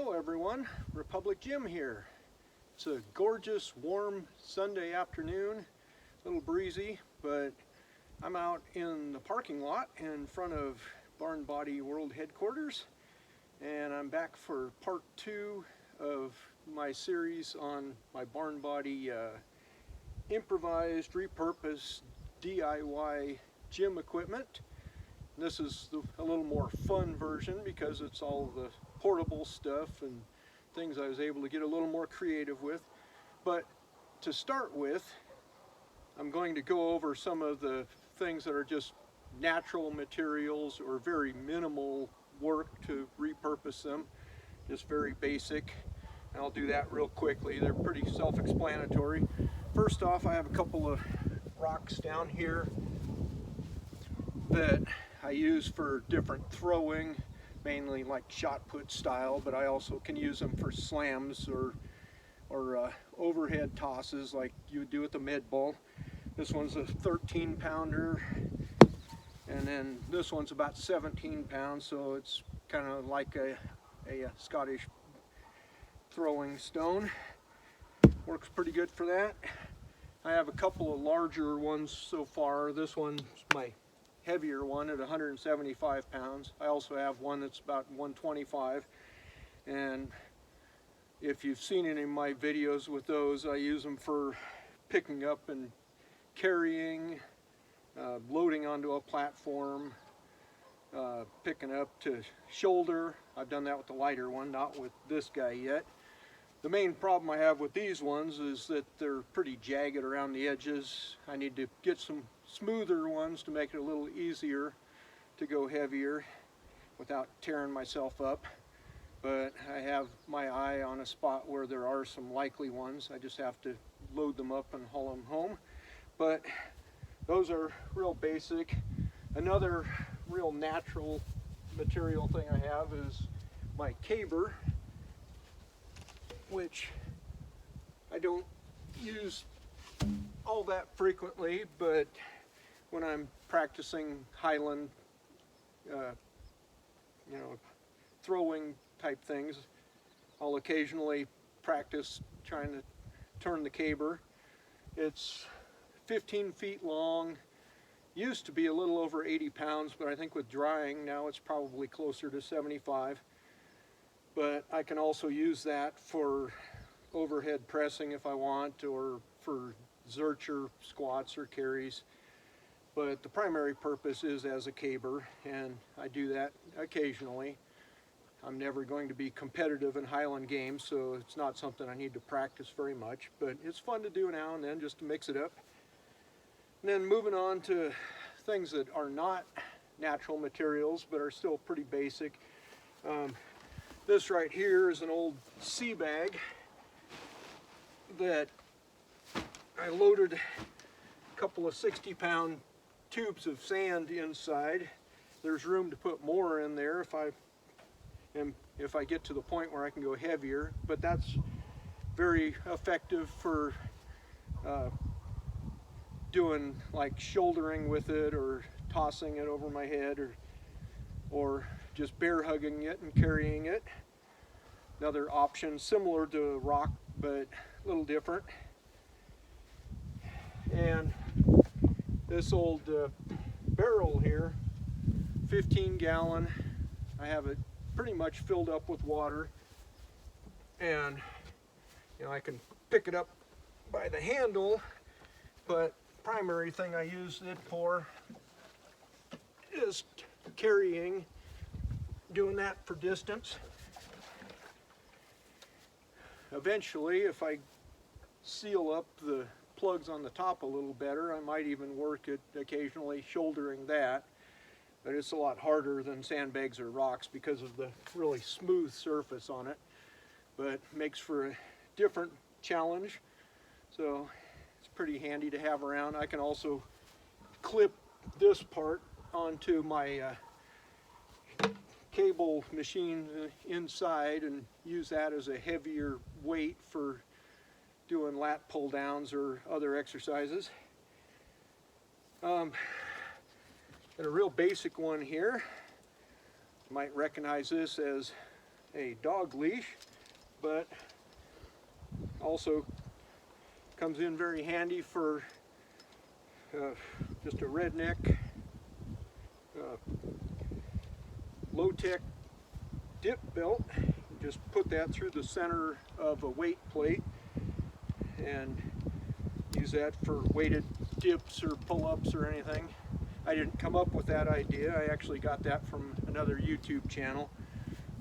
Hello everyone, Republic Jim here. It's a gorgeous warm Sunday afternoon, a little breezy, but I'm out in the parking lot in front of BarnBody World Headquarters, and I'm back for part 2 of my series on my BarnBody improvised, repurposed DIY gym equipment. This is a little more fun version because it's all the portable stuff and things I was able to get a little more creative with. But to start with, I'm going to go over some of the things that are just natural materials or very minimal work to repurpose them, just very basic. And I'll do that real quickly. They're pretty self-explanatory. First off, I have a couple of rocks down here that I use for different throwing, mainly like shot put style, but I also can use them for slams or overhead tosses like you would do with the med ball. This one's a 13-pounder, and then this one's about 17 pounds, so it's kind of like a Scottish throwing stone. Works pretty good for that. I have a couple of larger ones so far. This one's my heavier one at 175 pounds. I also have one that's about 125, and if you've seen any of my videos with those, I use them for picking up and carrying, loading onto a platform, picking up to shoulder. I've done that with the lighter one, not with this guy yet. The main problem I have with these ones is that they're pretty jagged around the edges. I need to get some smoother ones to make it a little easier to go heavier without tearing myself up. But I have my eye on a spot where there are some likely ones. I just have to load them up and haul them home. But those are real basic. Another real natural material thing I have is my caber, which I don't use all that frequently, but when I'm practicing Highland, throwing type things, I'll occasionally practice trying to turn the caber. It's 15 feet long, used to be a little over 80 pounds, but I think with drying now it's probably closer to 75. But I can also use that for overhead pressing if I want, or for zercher squats or carries. But the primary purpose is as a caber, and I do that occasionally. I'm never going to be competitive in Highland games, so it's not something I need to practice very much, but it's fun to do now and then just to mix it up. And then moving on to things that are not natural materials but are still pretty basic. This right here is an old sea bag that I loaded a couple of 60-pound tubes of sand inside. There's room to put more in there if I get to the point where I can go heavier, but that's very effective for doing like shouldering with it, or tossing it over my head, or just bear hugging it and carrying it. Another option similar to a rock but a little different. And this old barrel here, 15-gallon, I have it pretty much filled up with water, and I can pick it up by the handle, but primary thing I use it for is carrying, doing that for distance. Eventually, if I seal up the plugs on the top a little better, I might even work at occasionally shouldering that, but it's a lot harder than sandbags or rocks because of the really smooth surface on it, but makes for a different challenge, so it's pretty handy to have around. I can also clip this part onto my cable machine inside and use that as a heavier weight for doing lat pull downs or other exercises. And a real basic one here, you might recognize this as a dog leash, but also comes in very handy for just a redneck low-tech dip belt. Just put that through the center of a weight plate and use that for weighted dips or pull-ups or anything. I didn't come up with that idea. I actually got that from another YouTube channel,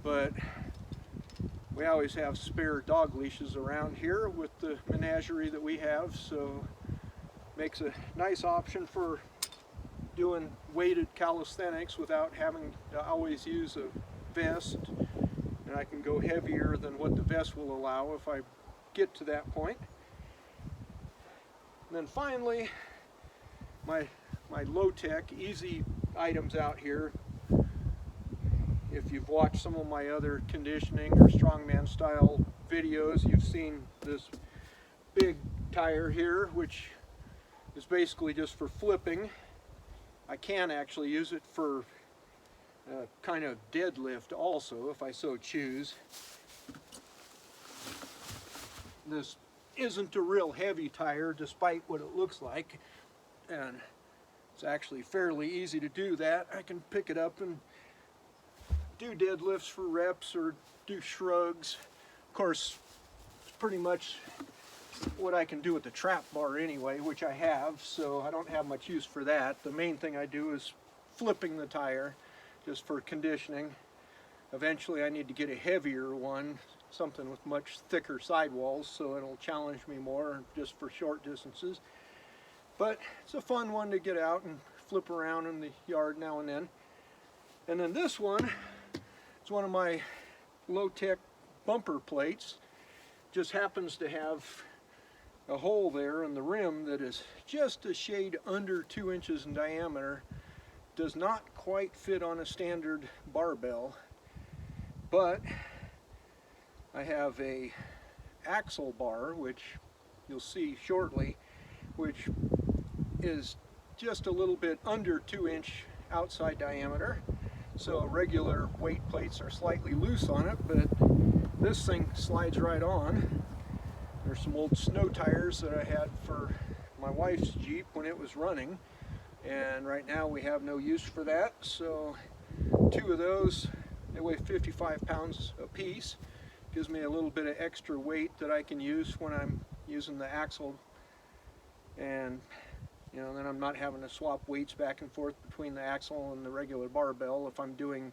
but we always have spare dog leashes around here with the menagerie that we have, so makes a nice option for doing weighted calisthenics without having to always use a vest, and I can go heavier than what the vest will allow if I get to that point. And then finally, my low-tech, easy items out here. If you've watched some of my other conditioning or strongman style videos, you've seen this big tire here, which is basically just for flipping. I can actually use it for kind of deadlift also, if I so choose. This isn't a real heavy tire, despite what it looks like, and it's actually fairly easy to do that. I can pick it up and do deadlifts for reps or do shrugs. Of course, it's pretty much what I can do with the trap bar anyway, which I have, so I don't have much use for that. The main thing I do is flipping the tire just for conditioning. Eventually I need to get a heavier one, something with much thicker sidewalls, so it'll challenge me more just for short distances. But it's a fun one to get out and flip around in the yard now and then. And then this one is one of my low-tech bumper plates. Just happens to have a hole there in the rim that is just a shade under 2 inches in diameter. Does not quite fit on a standard barbell, but I have a axle bar, which you'll see shortly, which is just a little bit under 2-inch outside diameter. So regular weight plates are slightly loose on it, but this thing slides right on. There's some old snow tires that I had for my wife's Jeep when it was running, and right now we have no use for that, so 2 of those, they weigh 55 pounds a piece. Gives me a little bit of extra weight that I can use when I'm using the axle, and you know, then I'm not having to swap weights back and forth between the axle and the regular barbell. If I'm doing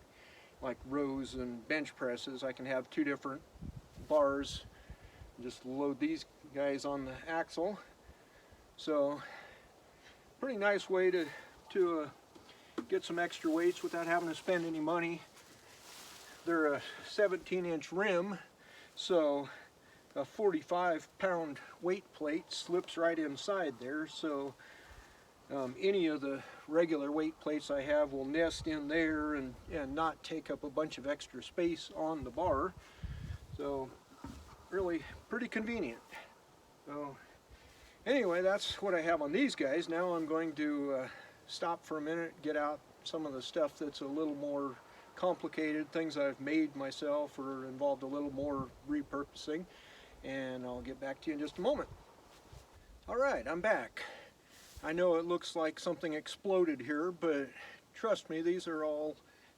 like rows and bench presses, I can have 2 different bars. Just load these guys on the axle. So pretty nice way to get some extra weights without having to spend any money. They're a 17-inch rim, so a 45-pound weight plate slips right inside there, so any of the regular weight plates I have will nest in there and not take up a bunch of extra space on the bar. So really pretty convenient. So anyway, that's what I have on these guys. Now I'm going to stop for a minute, get out some of the stuff that's a little more complicated, things I've made myself or involved a little more repurposing, and I'll get back to you in just a moment. Alright, I'm back. I know it looks like something exploded here, but trust me, these are all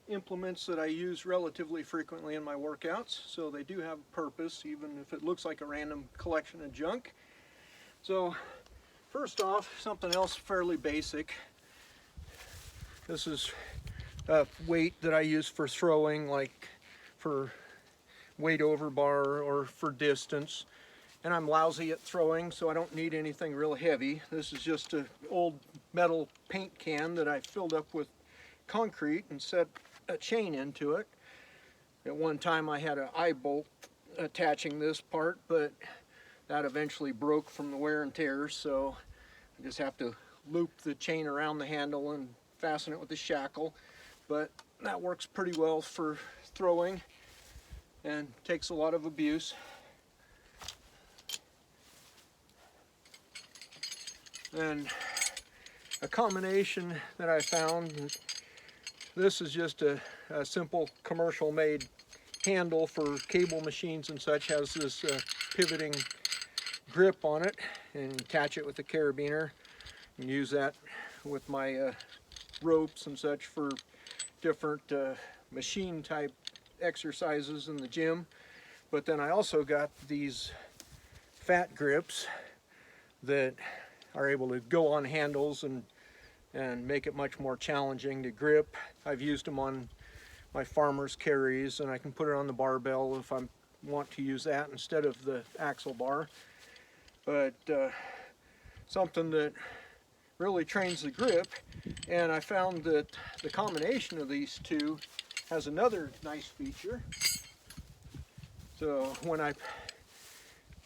implements that I use relatively frequently in my workouts, so they do have a purpose, even if it looks like a random collection of junk. So first off, something else fairly basic. This is a weight that I use for throwing, like for weight over bar or for distance. And I'm lousy at throwing, so I don't need anything real heavy. This is just an old metal paint can that I filled up with concrete and set a chain into it. At one time I had an eye bolt attaching this part, but that eventually broke from the wear and tear, so I just have to loop the chain around the handle and fasten it with a shackle. But that works pretty well for throwing and takes a lot of abuse. And a combination that I found, this is just a simple commercial made handle for cable machines and such has this pivoting grip on it, and attach it with the carabiner and use that with my ropes and such for different machine type exercises in the gym. But then I also got these fat grips that are able to go on handles and make it much more challenging to grip. I've used them on my farmer's carries, and I can put it on the barbell if I want to use that instead of the axle bar. But something that really trains the grip, and I found that the combination of these two has another nice feature. So when I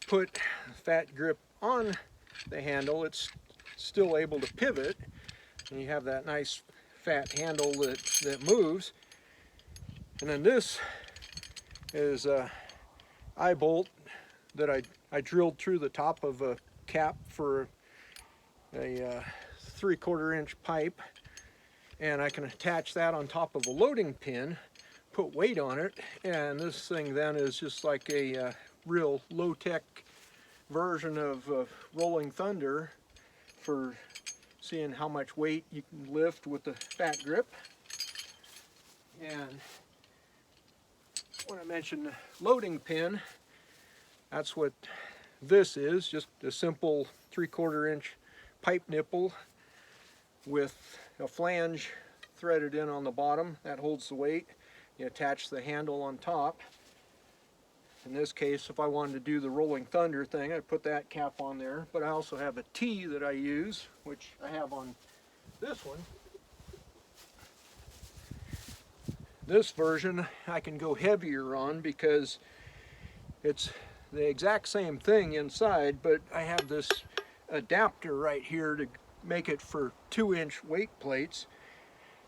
put fat grip on the handle, it's still able to pivot, and you have that nice fat handle that moves. And then this is a eye bolt that I drilled through the top of a cap for a 3/4 inch pipe, and I can attach that on top of a loading pin, put weight on it, and this thing then is just like a real low-tech version of Rolling Thunder for seeing how much weight you can lift with the fat grip. And when I mentioned the loading pin, that's what this is, just a simple 3/4 inch pipe nipple with a flange threaded in on the bottom that holds the weight. You attach the handle on top. In this case, if I wanted to do the Rolling Thunder thing, I'd put that cap on there. But I also have a T that I use, which I have on this one. This version I can go heavier on because it's the exact same thing inside, but I have this adapter right here to make it for 2-inch weight plates.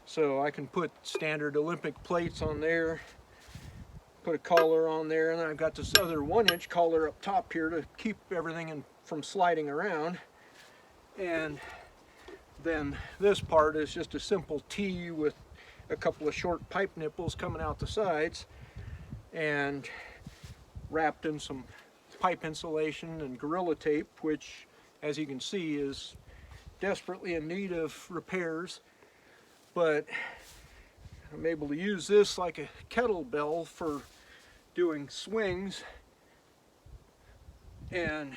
So I can put standard Olympic plates on there, put a collar on there, and then I've got this other 1-inch collar up top here to keep everything from sliding around. And then this part is just a simple T with a couple of short pipe nipples coming out the sides and wrapped in some pipe insulation and Gorilla Tape, which, as you can see, is desperately in need of repairs. But I'm able to use this like a kettlebell for doing swings and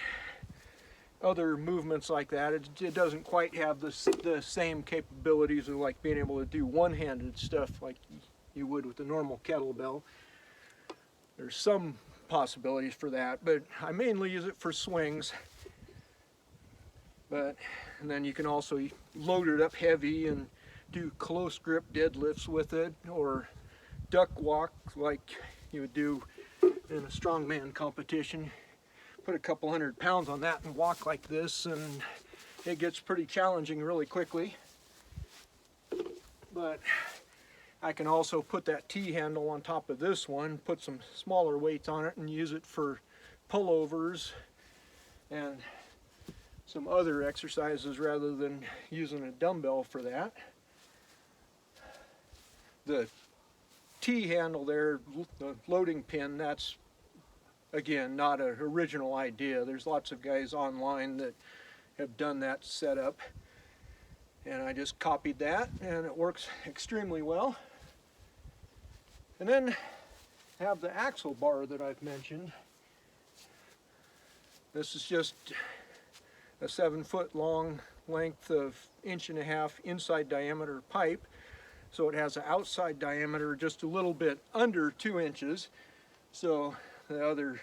other movements like that. It doesn't quite have the same capabilities of like being able to do one-handed stuff like you would with the normal kettlebell. There's some possibilities for that, but I mainly use it for swings. And then you can also load it up heavy and do close grip deadlifts with it, or duck walk like you would do in a strongman competition. Put a couple 100 pounds on that and walk like this, and it gets pretty challenging really quickly. But I can also put that T handle on top of this one, put some smaller weights on it, and use it for pullovers and some other exercises rather than using a dumbbell for that. The T handle there, the loading pin, that's again not an original idea. There's lots of guys online that have done that setup, and I just copied that, and it works extremely well. And then have the axle bar that I've mentioned. This is just a 7-foot long length of 1.5 inch inside diameter pipe. So it has an outside diameter just a little bit under 2 inches. So the other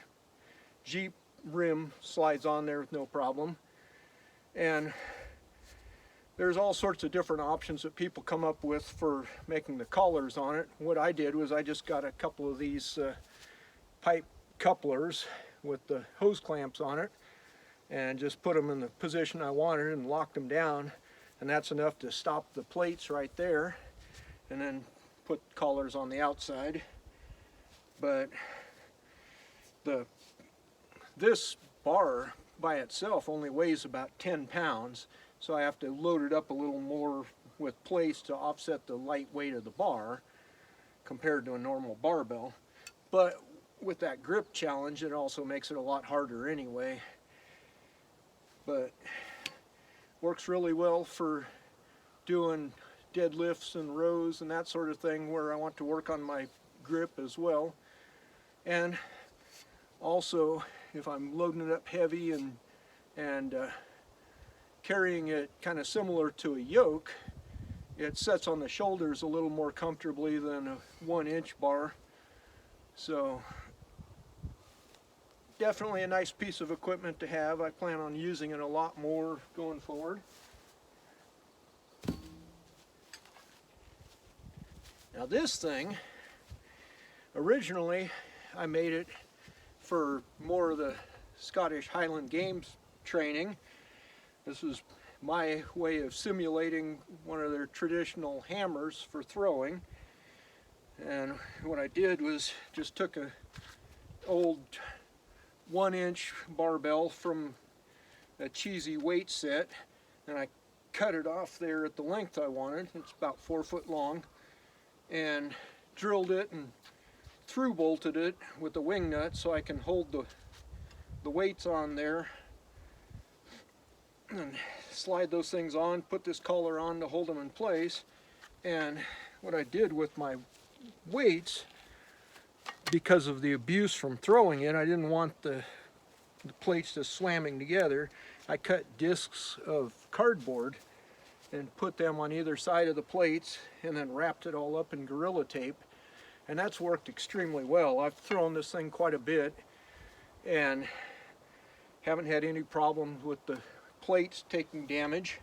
Jeep rim slides on there with no problem. And there's all sorts of different options that people come up with for making the collars on it. What I did was I just got a couple of these pipe couplers with the hose clamps on it and just put them in the position I wanted and locked them down. And that's enough to stop the plates right there, and then put collars on the outside. But this bar by itself only weighs about 10 pounds, so I have to load it up a little more with plates to offset the light weight of the bar compared to a normal barbell. but with that grip challenge, it also makes it a lot harder anyway. But works really well for doing deadlifts and rows and that sort of thing where I want to work on my grip as well. And also, if I'm loading it up heavy and carrying it kind of similar to a yoke, it sets on the shoulders a little more comfortably than a 1-inch bar. So definitely a nice piece of equipment to have. I plan on using it a lot more going forward. Now this thing, originally I made it for more of the Scottish Highland Games training. This is my way of simulating one of their traditional hammers for throwing. And what I did was just took a old 1-inch barbell from a cheesy weight set, and I cut it off there at the length I wanted. It's about 4 foot long, and drilled it and through bolted it with the wing nut so I can hold the weights on there and slide those things on, put this collar on to hold them in place. And what I did with my weights, because of the abuse from throwing it, I didn't want the plates just slamming together. I cut discs of cardboard and put them on either side of the plates and then wrapped it all up in Gorilla Tape, and that's worked extremely well. I've thrown this thing quite a bit and haven't had any problems with the plates taking damage.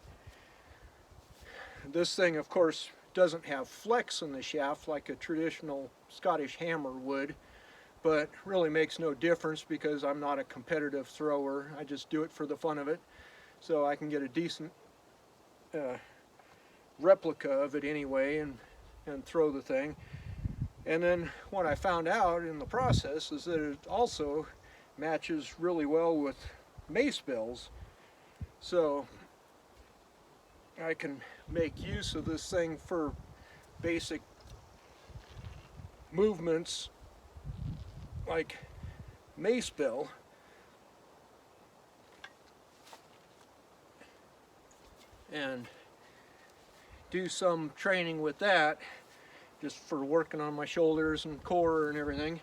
This thing, of course, doesn't have flex in the shaft like a traditional Scottish hammer would, but really makes no difference because I'm not a competitive thrower. I just do it for the fun of it, so I can get a decent replica of it anyway and throw the thing. And then what I found out in the process is that it also matches really well with mace bells. So I can make use of this thing for basic movements like mace bell. And do some training with that just for working on my shoulders and core and everything.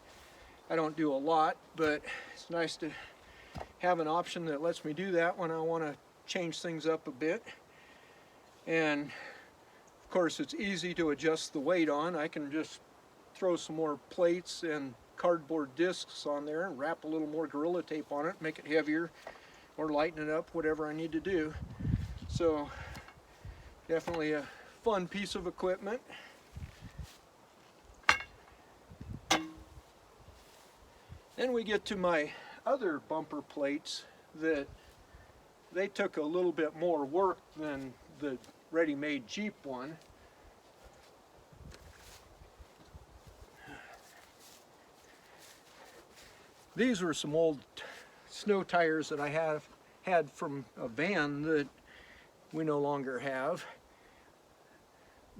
I don't do a lot, but it's nice to have an option that lets me do that when I want to change things up a bit. And of course it's easy to adjust the weight on. I can just throw some more plates and cardboard discs on there and wrap a little more Gorilla Tape on it, make it heavier or lighten it up, whatever I need to do. So definitely a fun piece of equipment. Then we get to my other bumper plates that they took a little bit more work than the ready-made Jeep one. These were some old snow tires that I had from a van that we no longer have,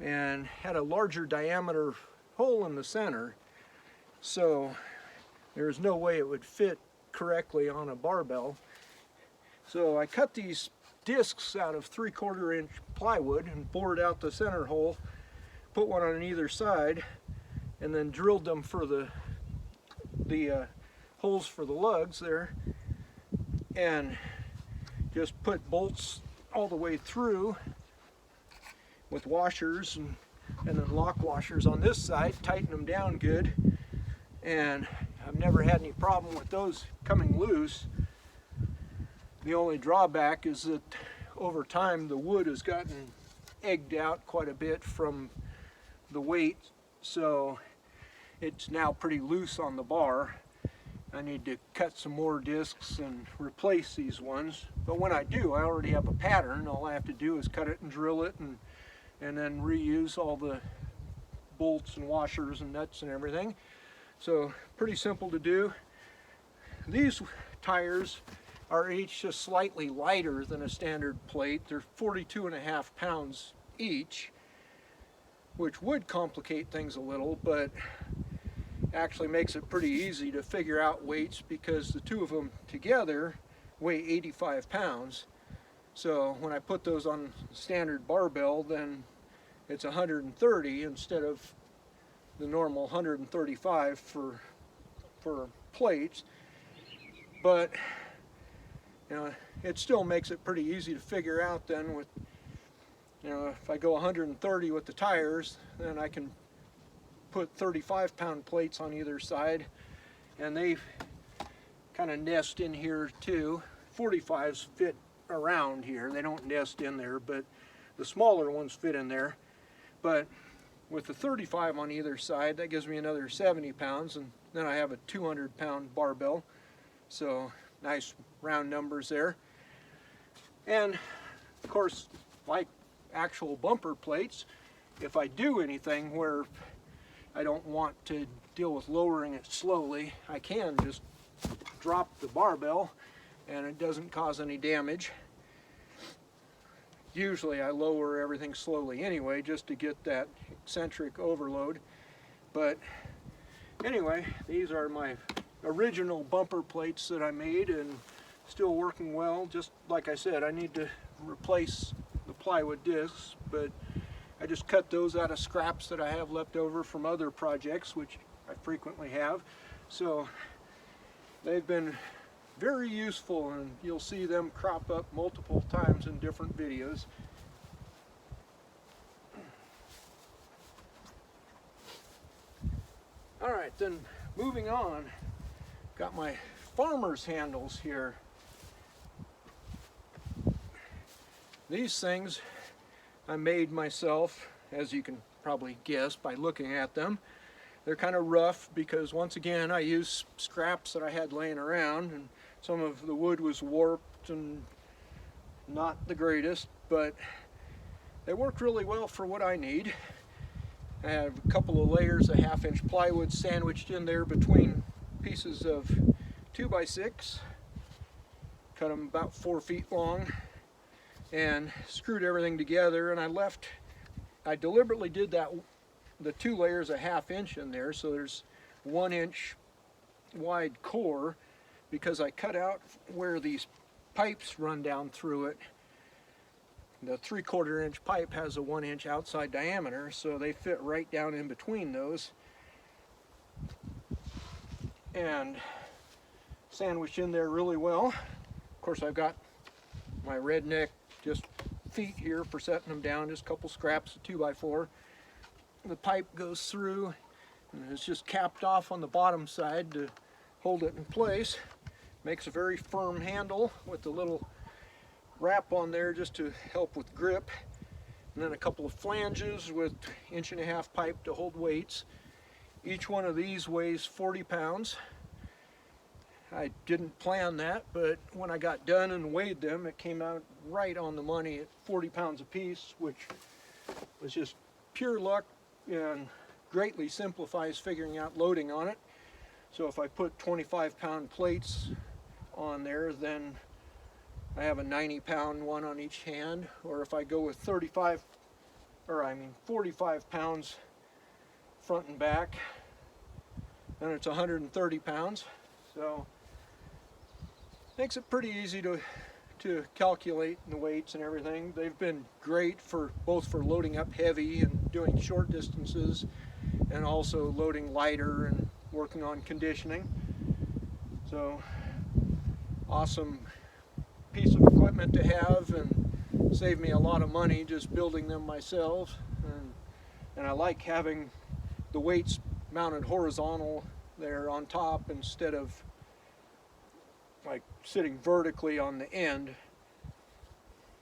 and had a larger diameter hole in the center, so there's no way it would fit correctly on a barbell. So I cut these discs out of 3/4 inch plywood and bored out the center hole, put one on either side, and then drilled them for the holes for the lugs there, and just put bolts all the way through with washers and then lock washers on this side, tighten them down good, and I've never had any problem with those coming loose. The only drawback is that over time the wood has gotten egged out quite a bit from the weight, so it's now pretty loose on the bar. I need to cut some more discs and replace these ones, but when I do, I already have a pattern. All I have to do is cut it and drill it and then reuse all the bolts and washers and nuts and everything. So pretty simple to do. These tires are each just slightly lighter than a standard plate. They're 42.5 pounds each, which would complicate things a little, but actually makes it pretty easy to figure out weights because the two of them together weigh 85 pounds. So when I put those on standard barbell, then it's 130 instead of the normal 135 for plates. But you know, it still makes it pretty easy to figure out then with, you know, if I go 130 with the tires, then I can put 35-pound plates on either side, and they kind of nest in here too. 45s fit around here, they don't nest in there, but the smaller ones fit in there. But with the 35 on either side, that gives me another 70 pounds, and then I have a 200-pound barbell. So nice round numbers there. And of course, like actual bumper plates, if I do anything where I don't want to deal with lowering it slowly, I can just drop the barbell and it doesn't cause any damage. Usually I lower everything slowly anyway, just to get that eccentric overload. But anyway, these are my original bumper plates that I made and still working well. Just like I said, I need to replace the plywood discs, but I just cut those out of scraps that I have left over from other projects, which I frequently have. So they've been very useful, and you'll see them crop up multiple times in different videos. Alright, then moving on, got my farmer's handles here. These things I made myself, as you can probably guess by looking at them. They're kind of rough because, once again, I used scraps that I had laying around, and some of the wood was warped and not the greatest, but they work really well for what I need. I have a couple of layers of 1/2-inch plywood sandwiched in there between pieces of 2x6, cut them about 4 feet long, and screwed everything together. And I deliberately did that, the 2 layers of 1/2 inch in there, so there's 1 inch wide core, because I cut out where these pipes run down through it. The 3/4 inch pipe has a 1 inch outside diameter, so they fit right down in between those, and sandwiched in there really well. Of course, I've got my redneck just feet here for setting them down, just a couple scraps of 2x4. The pipe goes through and it's just capped off on the bottom side to hold it in place. Makes a very firm handle with a little wrap on there just to help with grip, and then a couple of flanges with 1.5-inch pipe to hold weights. Each one of these weighs 40 pounds. I didn't plan that, but when I got done and weighed them, it came out right on the money at 40 pounds a piece, which was just pure luck and greatly simplifies figuring out loading on it. So if I put 25-pound plates on there, then I have a 90-pound one on each hand. Or if I go with 45 pounds front and back, then it's 130 pounds. So makes it pretty easy to calculate the weights and everything. They've been great for both for loading up heavy and doing short distances, and also loading lighter and working on conditioning. So awesome piece of equipment to have, and saved me a lot of money just building them myself. And I like having the weights mounted horizontal there on top instead of like sitting vertically on the end.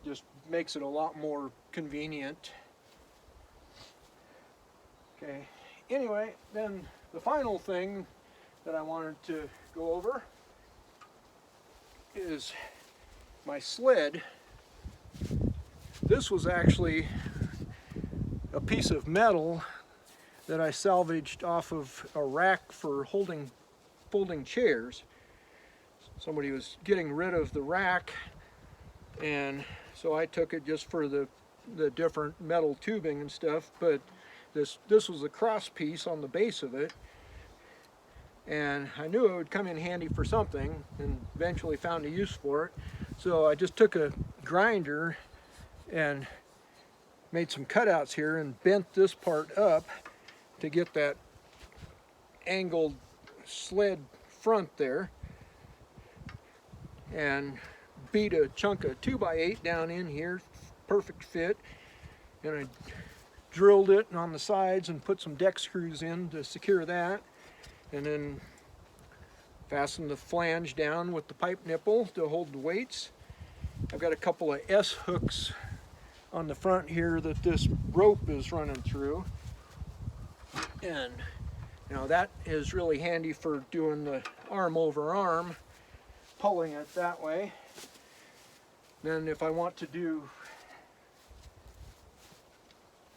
Just makes it a lot more convenient. Okay, anyway, then the final thing that I wanted to go over is my sled. This was actually a piece of metal that I salvaged off of a rack for folding chairs. Somebody was getting rid of the rack, and so I took it just for the different metal tubing and stuff. But this was a cross piece on the base of it, and I knew it would come in handy for something, and eventually found a use for it. So I just took a grinder and made some cutouts here and bent this part up to get that angled sled front there, and beat a chunk of 2x8 down in here, perfect fit, and I drilled it on the sides and put some deck screws in to secure that, and then fastened the flange down with the pipe nipple to hold the weights. I've got a couple of S hooks on the front here that this rope is running through, and that is really handy for doing the arm over arm, pulling it that way. Then if I want to do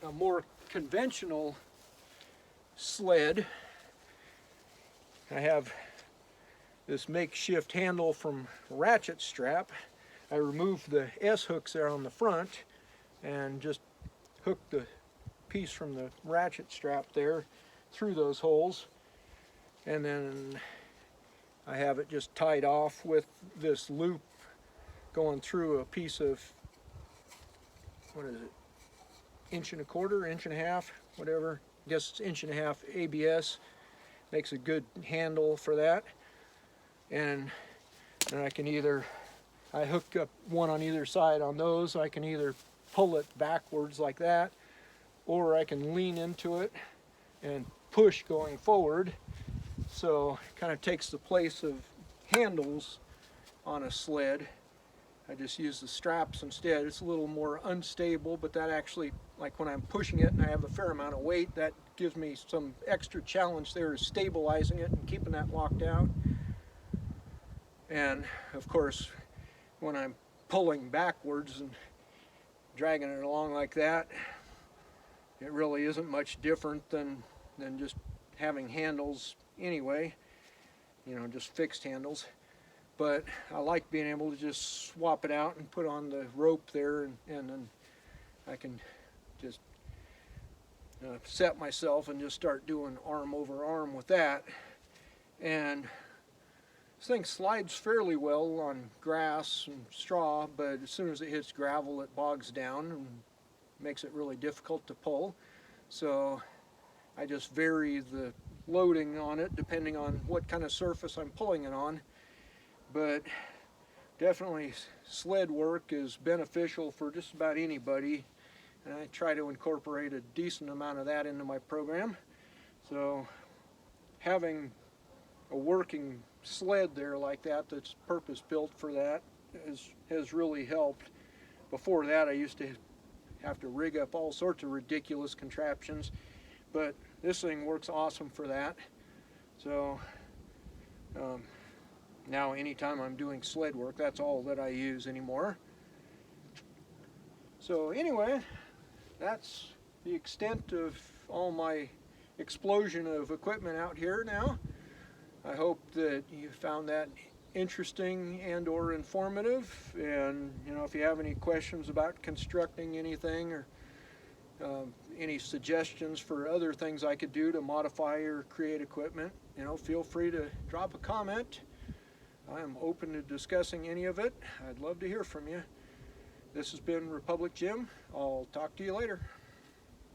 a more conventional sled, I have this makeshift handle from ratchet strap. I removed the S hooks there on the front and just hooked the piece from the ratchet strap there through those holes, and then I have it just tied off with this loop going through a piece of, what is it, 1.25 inches, 1.5 inches, whatever. I guess it's 1.5 inches ABS. Makes a good handle for that. And I can I hook up one on either side on those. I can either pull it backwards like that, or I can lean into it and push going forward. So it kind of takes the place of handles on a sled. I just use the straps instead. It's a little more unstable, but that actually, like when I'm pushing it and I have a fair amount of weight, that gives me some extra challenge there, is stabilizing it and keeping that locked out. And of course, when I'm pulling backwards and dragging it along like that, it really isn't much different than just having handles anyway, just fixed handles. But I like being able to just swap it out and put on the rope there, and then I can just set myself and just start doing arm over arm with that. And this thing slides fairly well on grass and straw, but as soon as it hits gravel, it bogs down and makes it really difficult to pull. So I just vary the loading on it depending on what kind of surface I'm pulling it on. But definitely sled work is beneficial for just about anybody, and I try to incorporate a decent amount of that into my program. So having a working sled there like that that's purpose built for that has really helped. Before that, I used to have to rig up all sorts of ridiculous contraptions, but this thing works awesome for that. So now anytime I'm doing sled work, that's all that I use anymore. So anyway, that's the extent of all my explosion of equipment out here now. I hope that you found that interesting and or informative, and if you have any questions about constructing anything, or any suggestions for other things I could do to modify or create equipment, feel free to drop a comment. I am open to discussing any of it. I'd love to hear from you. This has been Republic Jim. I'll talk to you later.